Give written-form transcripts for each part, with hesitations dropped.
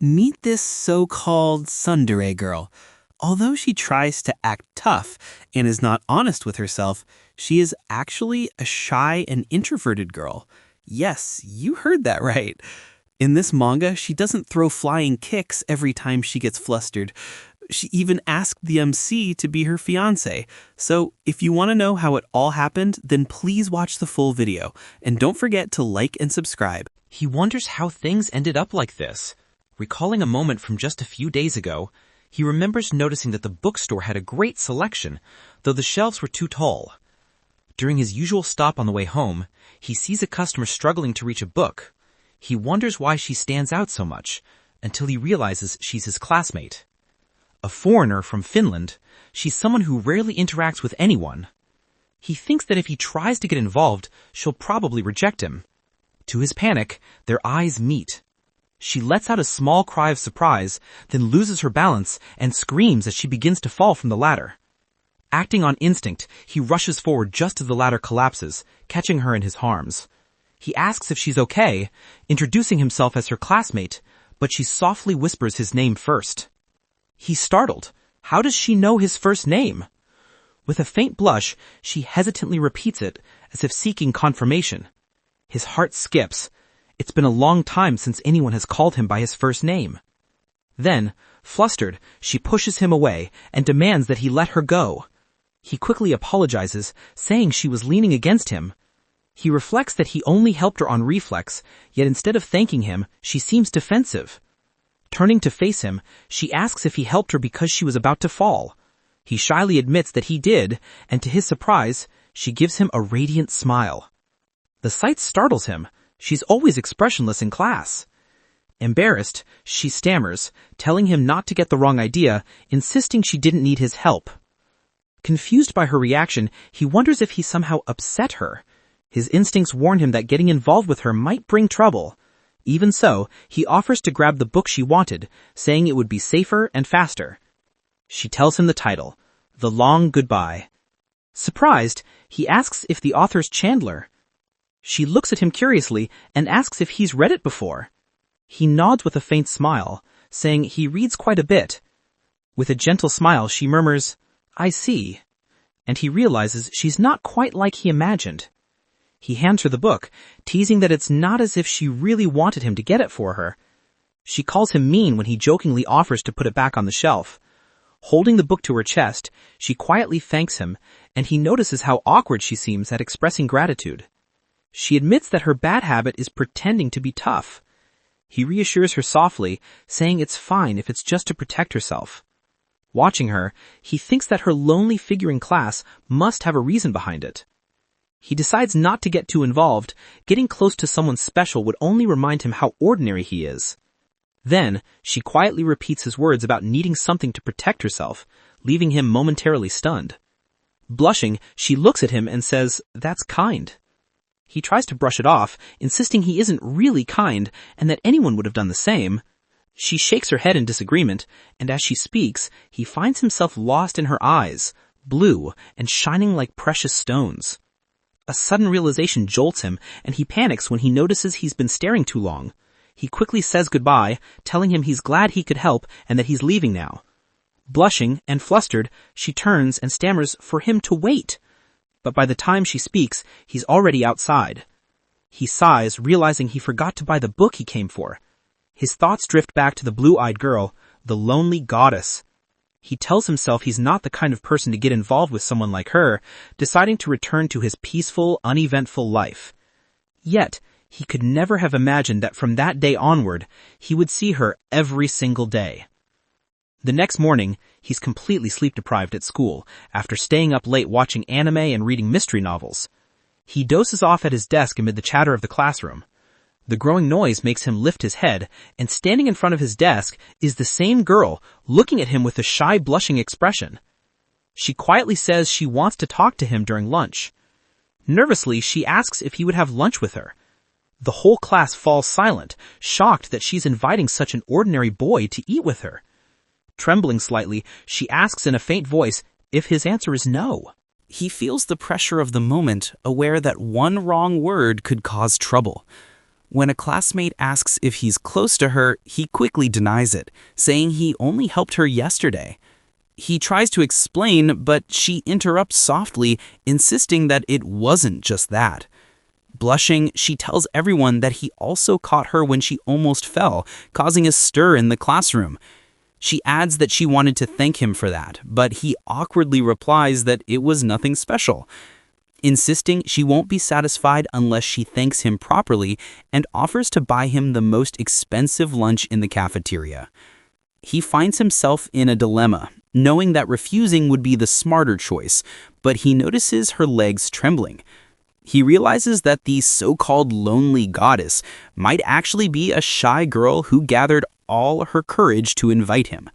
Meet this so-called tsundere girl. Although she tries to act tough and is not honest with herself, she is actually a shy and introverted girl. Yes, you heard that right. In this manga, she doesn't throw flying kicks every time she gets flustered. She even asked the MC to be her fiancé. So if you want to know how it all happened, then please watch the full video. And don't forget to like and subscribe. He wonders how things ended up like this. Recalling a moment from just a few days ago, he remembers noticing that the bookstore had a great selection, though the shelves were too tall. During his usual stop on the way home, he sees a customer struggling to reach a book. He wonders why she stands out so much, until he realizes she's his classmate. A foreigner from Finland, she's someone who rarely interacts with anyone. He thinks that if he tries to get involved, she'll probably reject him. To his panic, their eyes meet. She lets out a small cry of surprise, then loses her balance and screams as she begins to fall from the ladder. Acting on instinct, he rushes forward just as the ladder collapses, catching her in his arms. He asks if she's okay, introducing himself as her classmate, but she softly whispers his name first. He's startled. How does she know his first name? With a faint blush, she hesitantly repeats it, as if seeking confirmation. His heart skips. It's been a long time since anyone has called him by his first name. Then, flustered, she pushes him away and demands that he let her go. He quickly apologizes, saying she was leaning against him. He reflects that he only helped her on reflex, yet instead of thanking him, she seems defensive. Turning to face him, she asks if he helped her because she was about to fall. He shyly admits that he did, and to his surprise, she gives him a radiant smile. The sight startles him. She's always expressionless in class. Embarrassed, she stammers, telling him not to get the wrong idea, insisting she didn't need his help. Confused by her reaction, he wonders if he somehow upset her. His instincts warn him that getting involved with her might bring trouble. Even so, he offers to grab the book she wanted, saying it would be safer and faster. She tells him the title, The Long Goodbye. Surprised, he asks if the author's Chandler. She looks at him curiously and asks if he's read it before. He nods with a faint smile, saying he reads quite a bit. With a gentle smile, she murmurs, I see. And he realizes she's not quite like he imagined. He hands her the book, teasing that it's not as if she really wanted him to get it for her. She calls him mean when he jokingly offers to put it back on the shelf. Holding the book to her chest, she quietly thanks him, and he notices how awkward she seems at expressing gratitude. She admits that her bad habit is pretending to be tough. He reassures her softly, saying it's fine if it's just to protect herself. Watching her, he thinks that her lonely figure in class must have a reason behind it. He decides not to get too involved. Getting close to someone special would only remind him how ordinary he is. Then, she quietly repeats his words about needing something to protect herself, leaving him momentarily stunned. Blushing, she looks at him and says, That's kind. He tries to brush it off, insisting he isn't really kind and that anyone would have done the same. She shakes her head in disagreement, and as she speaks, he finds himself lost in her eyes, blue and shining like precious stones. A sudden realization jolts him, and he panics when he notices he's been staring too long. He quickly says goodbye, telling him he's glad he could help and that he's leaving now. Blushing and flustered, she turns and stammers for him to wait. But by the time she speaks, he's already outside. He sighs, realizing he forgot to buy the book he came for. His thoughts drift back to the blue-eyed girl, the lonely goddess. He tells himself he's not the kind of person to get involved with someone like her, deciding to return to his peaceful, uneventful life. Yet, he could never have imagined that from that day onward, he would see her every single day. The next morning, he's completely sleep-deprived at school after staying up late watching anime and reading mystery novels. He dozes off at his desk amid the chatter of the classroom. The growing noise makes him lift his head, and standing in front of his desk is the same girl, looking at him with a shy, blushing expression. She quietly says she wants to talk to him during lunch. Nervously, she asks if he would have lunch with her. The whole class falls silent, shocked that she's inviting such an ordinary boy to eat with her. Trembling slightly, she asks in a faint voice if his answer is no. He feels the pressure of the moment, aware that one wrong word could cause trouble. When a classmate asks if he's close to her, he quickly denies it, saying he only helped her yesterday. He tries to explain, but she interrupts softly, insisting that it wasn't just that. Blushing, she tells everyone that he also caught her when she almost fell, causing a stir in the classroom. She adds that she wanted to thank him for that, but he awkwardly replies that it was nothing special, insisting she won't be satisfied unless she thanks him properly and offers to buy him the most expensive lunch in the cafeteria. He finds himself in a dilemma, knowing that refusing would be the smarter choice, but he notices her legs trembling. He realizes that the so-called lonely goddess might actually be a shy girl who gathered all her courage to invite him.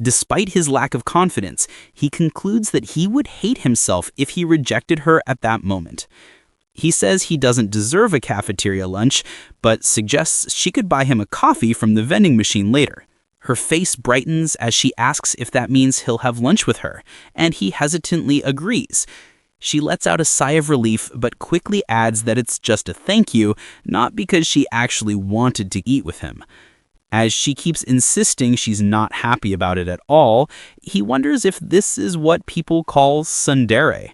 Despite his lack of confidence, he concludes that he would hate himself if he rejected her at that moment. He says he doesn't deserve a cafeteria lunch, but suggests she could buy him a coffee from the vending machine later. Her face brightens as she asks if that means he'll have lunch with her, and he hesitantly agrees. She lets out a sigh of relief, but quickly adds that it's just a thank you, not because she actually wanted to eat with him. As she keeps insisting she's not happy about it at all, he wonders if this is what people call tsundere.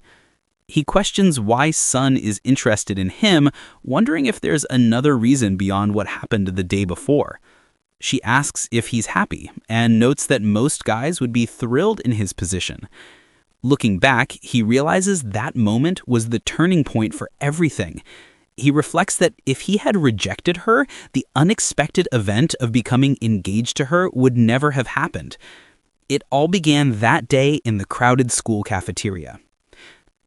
He questions why Sun is interested in him, wondering if there's another reason beyond what happened the day before. She asks if he's happy, and notes that most guys would be thrilled in his position. Looking back, he realizes that moment was the turning point for everything. He reflects that if he had rejected her, the unexpected event of becoming engaged to her would never have happened. It all began that day in the crowded school cafeteria.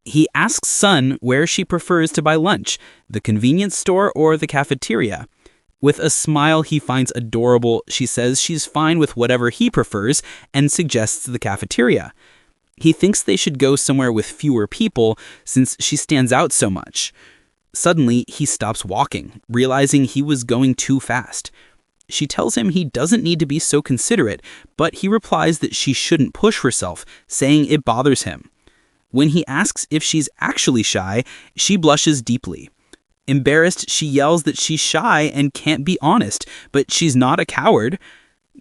He asks Sun where she prefers to buy lunch, the convenience store or the cafeteria. With a smile he finds adorable, she says she's fine with whatever he prefers and suggests the cafeteria. He thinks they should go somewhere with fewer people since she stands out so much. Suddenly, he stops walking, realizing he was going too fast. She tells him he doesn't need to be so considerate, but he replies that she shouldn't push herself, saying it bothers him. When he asks if she's actually shy, she blushes deeply. Embarrassed, she yells that she's shy and can't be honest, but she's not a coward.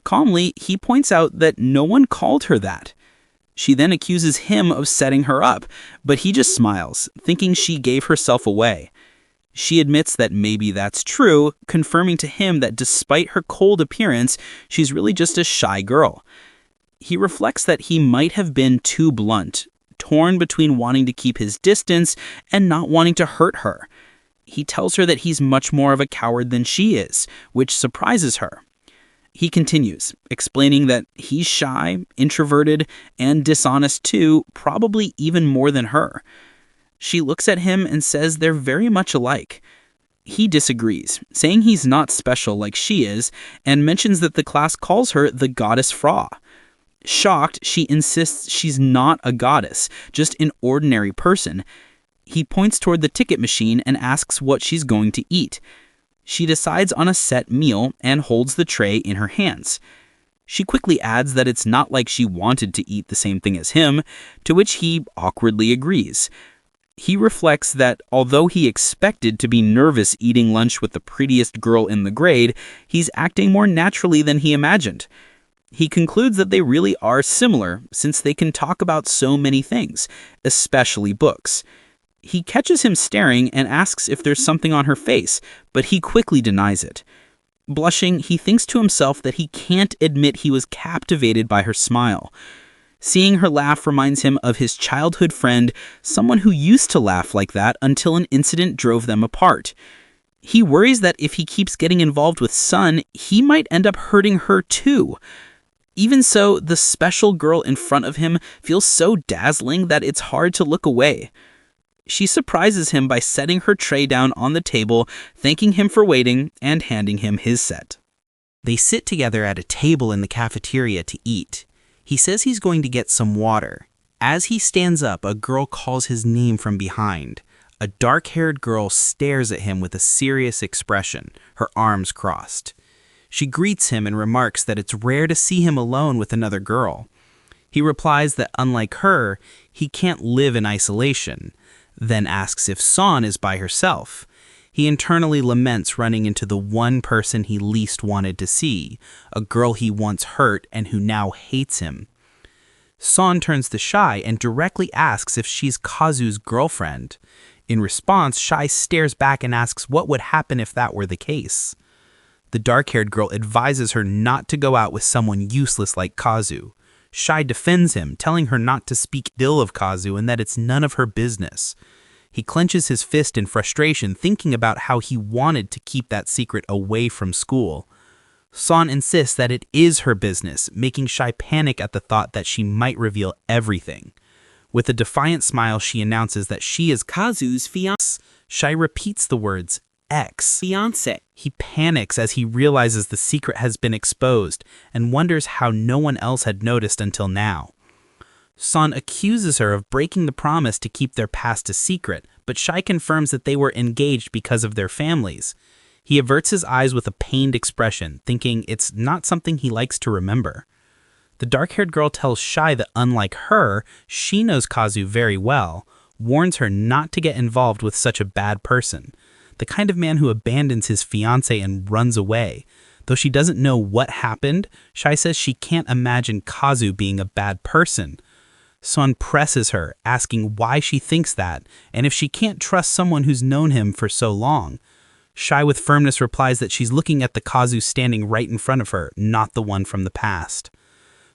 Calmly, he points out that no one called her that. She then accuses him of setting her up, but he just smiles, thinking she gave herself away. She admits that maybe that's true, confirming to him that despite her cold appearance, she's really just a shy girl. He reflects that he might have been too blunt, torn between wanting to keep his distance and not wanting to hurt her. He tells her that he's much more of a coward than she is, which surprises her. He continues, explaining that he's shy, introverted, and dishonest too, probably even more than her. She looks at him and says they're very much alike. He disagrees, saying he's not special like she is, and mentions that the class calls her the goddess Fra. Shocked, she insists she's not a goddess, just an ordinary person. He points toward the ticket machine and asks what she's going to eat. She decides on a set meal and holds the tray in her hands. She quickly adds that it's not like she wanted to eat the same thing as him, to which he awkwardly agrees. He reflects that although he expected to be nervous eating lunch with the prettiest girl in the grade, he's acting more naturally than he imagined. He concludes that they really are similar since they can talk about so many things, especially books. He catches him staring and asks if there's something on her face, but he quickly denies it. Blushing, he thinks to himself that he can't admit he was captivated by her smile. Seeing her laugh reminds him of his childhood friend, someone who used to laugh like that until an incident drove them apart. He worries that if he keeps getting involved with Sun, he might end up hurting her too. Even so, the special girl in front of him feels so dazzling that it's hard to look away. She surprises him by setting her tray down on the table, thanking him for waiting, and handing him his set. They sit together at a table in the cafeteria to eat. He says he's going to get some water. As he stands up, a girl calls his name from behind. A dark-haired girl stares at him with a serious expression, her arms crossed. She greets him and remarks that it's rare to see him alone with another girl. He replies that unlike her, he can't live in isolation, then asks if San is by herself. He He internally laments running into the one person he least wanted to see, a girl he once hurt and who now hates him. Son turns to Shai and directly asks if she's Kazu's girlfriend. In response, Shai stares back and asks what would happen if that were the case. The dark-haired girl advises her not to go out with someone useless like Kazu. Shai defends him, telling her not to speak ill of Kazu and that it's none of her business. He clenches his fist in frustration, thinking about how he wanted to keep that secret away from school. Son insists that it is her business, making Shai panic at the thought that she might reveal everything. With a defiant smile, she announces that she is Kazu's fiancé. Shai repeats the words, ex-fiancé. He panics as he realizes the secret has been exposed and wonders how no one else had noticed until now. Son accuses her of breaking the promise to keep their past a secret, but Shai confirms that they were engaged because of their families. He averts his eyes with a pained expression, thinking it's not something he likes to remember. The dark-haired girl tells Shai that unlike her, she knows Kazu very well, warns her not to get involved with such a bad person, the kind of man who abandons his fiancé and runs away. Though she doesn't know what happened, Shai says she can't imagine Kazu being a bad person. Son presses her, asking why she thinks that, and if she can't trust someone who's known him for so long. Shai with firmness replies that she's looking at the Kazu standing right in front of her, not the one from the past.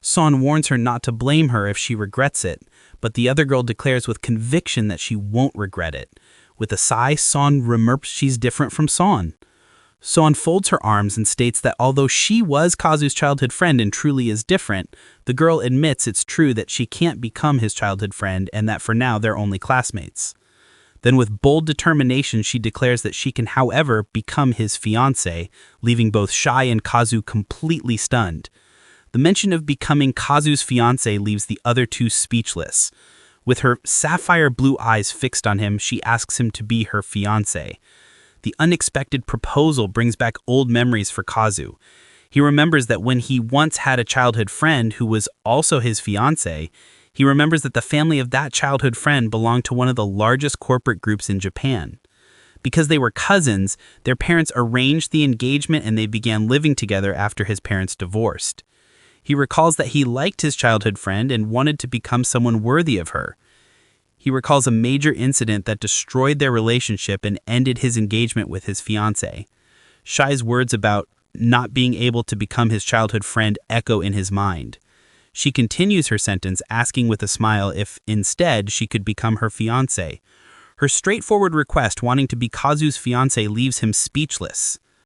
Son warns her not to blame her if she regrets it, but the other girl declares with conviction that she won't regret it. With a sigh, Son remarks she's different from Son. Son folds her arms and states that although she was Kazu's childhood friend and truly is different, the girl admits it's true that she can't become his childhood friend and that for now they're only classmates. Then with bold determination, she declares that she can, however, become his fiancé, leaving both Shai and Kazu completely stunned. The mention of becoming Kazu's fiancé leaves the other two speechless. With her sapphire blue eyes fixed on him, she asks him to be her fiancé. The unexpected proposal brings back old memories for Kazu. He remembers that when he once had a childhood friend who was also his fiancé, he remembers that the family of that childhood friend belonged to one of the largest corporate groups in Japan. Because they were cousins, their parents arranged the engagement and they began living together after his parents divorced. He recalls that he liked his childhood friend and wanted to become someone worthy of her. He recalls a major incident that destroyed their relationship and ended his engagement with his fiancé. Shai's words about not being able to become his childhood friend echo in his mind. She continues her sentence, asking with a smile if, instead, she could become her fiancé. Her straightforward request wanting to be Kazu's fiancé leaves him speechless.